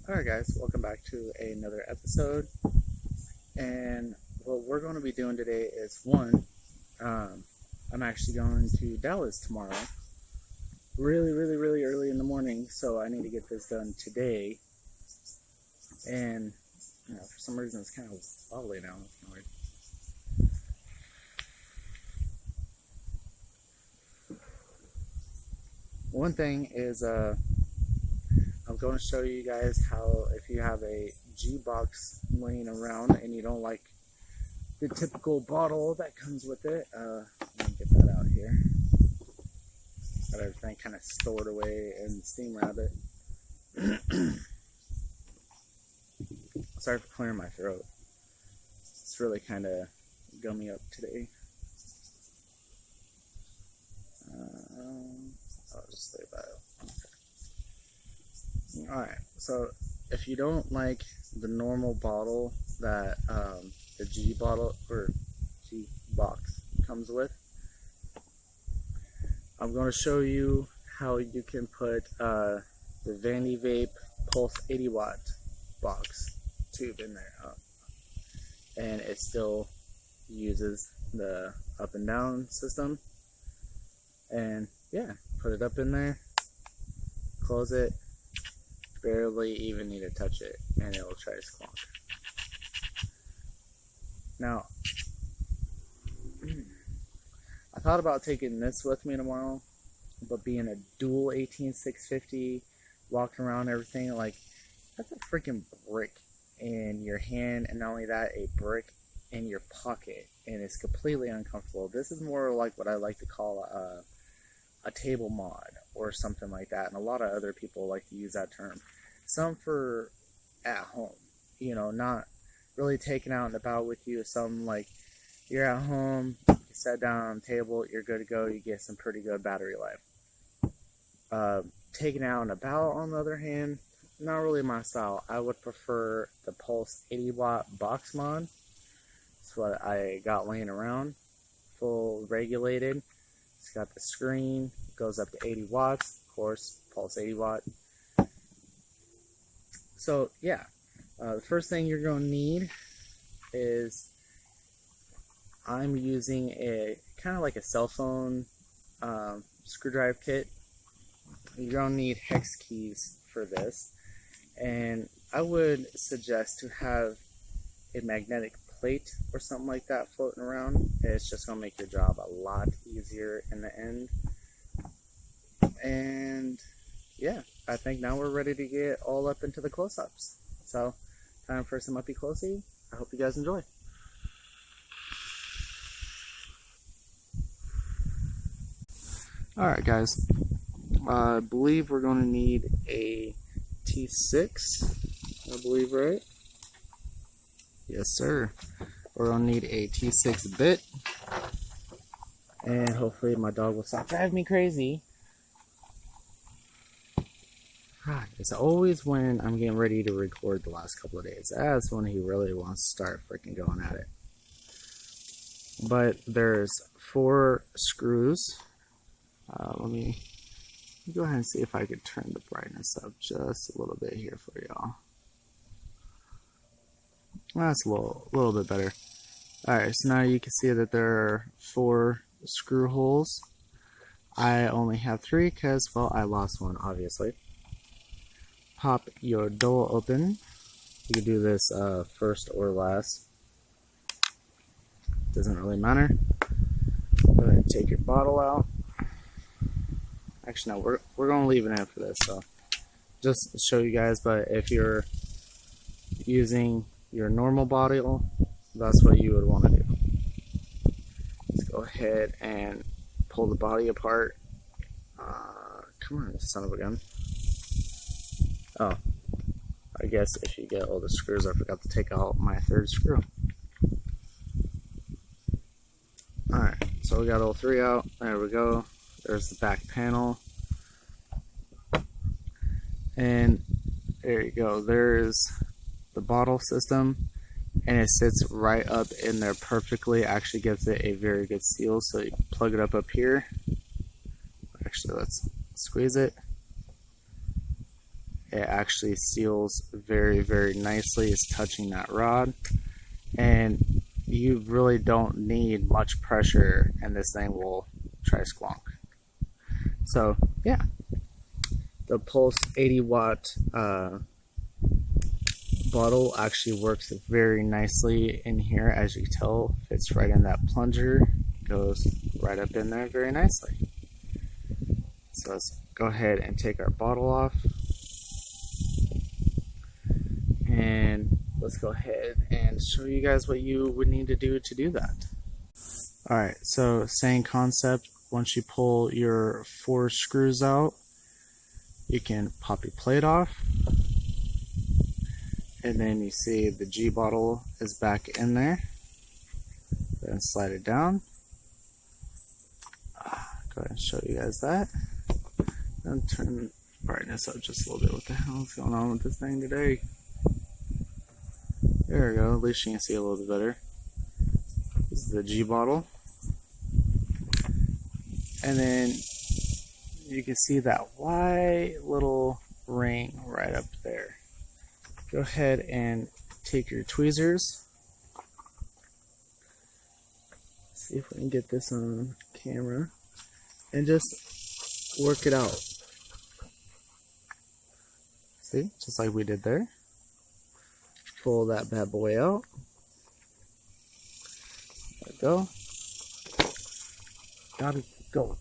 Alright guys, welcome back to another episode. And what we're going to be doing today is I'm actually going to Dallas tomorrow. Really early in the morning, so I need to get this done today. And for some reason it's kind of wobbly now. It's kind of weird. One thing is I'm going to show you guys how, if you have a Gbox laying around and you don't like the typical bottle that comes with it, let me get that out here. Got everything kind of stored away in Steam Rabbit. Sorry for clearing my throat. It's really kind of gummy up today. I'll just leave that out. Alright, so if you don't like the normal bottle that the G bottle or G box comes with, I'm going to show you how you can put the Vandy Vape Pulse 80 watt box tube in there, and it still uses the up and down system. And yeah, put it up in there, close it, barely even need to touch it, and it will try to squonk. Now, I thought about taking this with me tomorrow, but being a dual 18650, walking around everything, like, that's a freaking brick in your hand, and not only that, a brick in your pocket, and it's completely uncomfortable. This is more like what I like to call a table mod or something like that, and a lot of other people like to use that term. Some for at home, not really taking out and about with you. Some like you're at home, you sit down on the table, you're good to go, you get some pretty good battery life. Taking out and about, on the other hand, not really my style. I would prefer the Pulse 80 watt box mod. That's what I got laying around, full regulated. It's got the screen, goes up to 80 watts, of course, Pulse 80 watt. So yeah, the first thing you're going to need is, I'm using a kind of like a cell phone screwdriver kit. You're going to need hex keys for this, and I would suggest to have a magnetic plate or something like that floating around. It's just going to make your job a lot easier in the end. And yeah, I think now we're ready to get all up into the close-ups. So, time for some uppy closey. I hope you guys enjoy. Alright guys, I believe we're going to need a T6, I believe, right? Yes sir. We're going to need a T6 bit, and hopefully my dog will stop driving me crazy. It's always when I'm getting ready to record the last couple of days. That's when he really wants to start freaking going at it. But there's 4 screws. Let me go ahead and see if I could turn the brightness up just a little bit here for y'all. That's a little bit better. Alright, so now you can see that there are 4 screw holes. I only have 3 because, well, I lost one, obviously. Pop your door open. You can do this first or last. Doesn't really matter. Go ahead and take your bottle out. Actually, no, we're going to leave it in for this, so just to show you guys. But if you're using your normal bottle, that's what you would want to do. Let's go ahead and pull the body apart. Come on, son of a gun. Oh, I guess if you get all the screws, I forgot to take out my 3rd screw. Alright, so we got all 3 out. There we go. There's the back panel. And there you go. There's the bottle system, and it sits right up in there perfectly. Actually gives it a very good seal. So you plug it up here. Actually, let's squeeze it. it actually seals very, very nicely. It's touching that rod, and you really don't need much pressure, and this thing will try squonk. So yeah, the Pulse 80-watt bottle actually works very nicely in here. As you can tell, fits right in that plunger, goes right up in there very nicely. So let's go ahead and take our bottle off, and let's go ahead and show you guys what you would need to do that. Alright, so same concept. Once you pull your 4 screws out, you can pop your plate off, and then you see the G bottle is back in there. Then slide it down. Go ahead and show you guys that. And turn the brightness up just a little bit. What the hell is going on with this thing today? There we go, at least you can see a little bit better. This is the G bottle. And then you can see that white little ring right up there. Go ahead and take your tweezers. See if we can get this on camera. And just work it out. See, just like we did there. Pull that bad boy out. Let go. Gotta go.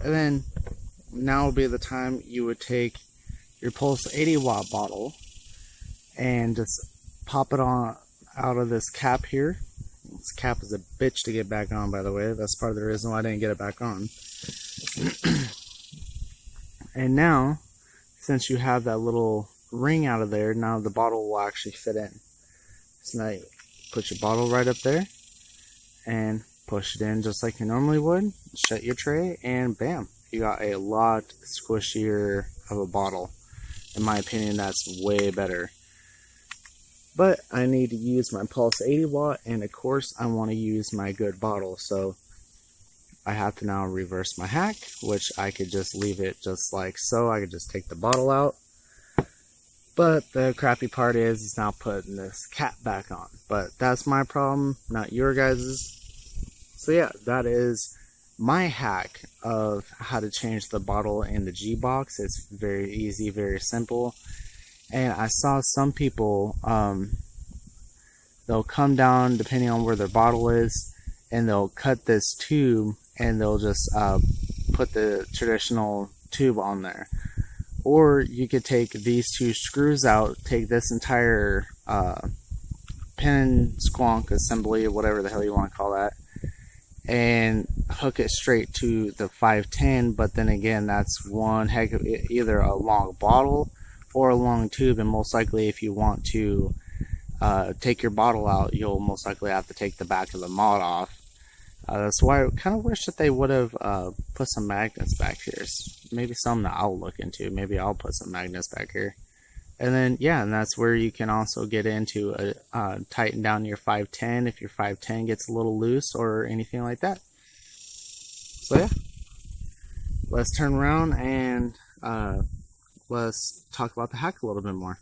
And then now would be the time you would take your Pulse 80-watt bottle and just pop it on out of this cap here. This cap is a bitch to get back on, by the way. That's part of the reason why I didn't get it back on. And now, since you have that little ring out of there, now the bottle will actually fit in. So now you put your bottle right up there and push it in just like you normally would. Shut your tray, and bam, you got a lot squishier of a bottle. In my opinion, that's way better. But I need to use my Pulse 80-watt, and of course I want to use my good bottle, so I have to now reverse my hack, which I could just leave it just like so. I could just take the bottle out. But the crappy part is it's now putting this cap back on. But that's my problem, not your guys's. So yeah, that is my hack of how to change the bottle in the Gbox. It's very easy, very simple. And I saw some people, they'll come down depending on where their bottle is, and they'll cut this tube and they'll just put the traditional tube on there. Or you could take these 2 screws out, take this entire pin squonk assembly, whatever the hell you want to call that, and hook it straight to the 510. But then again, that's one heck of either a long bottle or a long tube, and most likely if you want to take your bottle out, you'll most likely have to take the back of the mod off. That's why I kind of wish that they would have put some magnets back here. Maybe something that I'll look into. Maybe I'll put some magnets back here. And then, yeah, and that's where you can also get into tighten down your 510 if your 510 gets a little loose or anything like that. So yeah, let's turn around and let's talk about the hack a little bit more.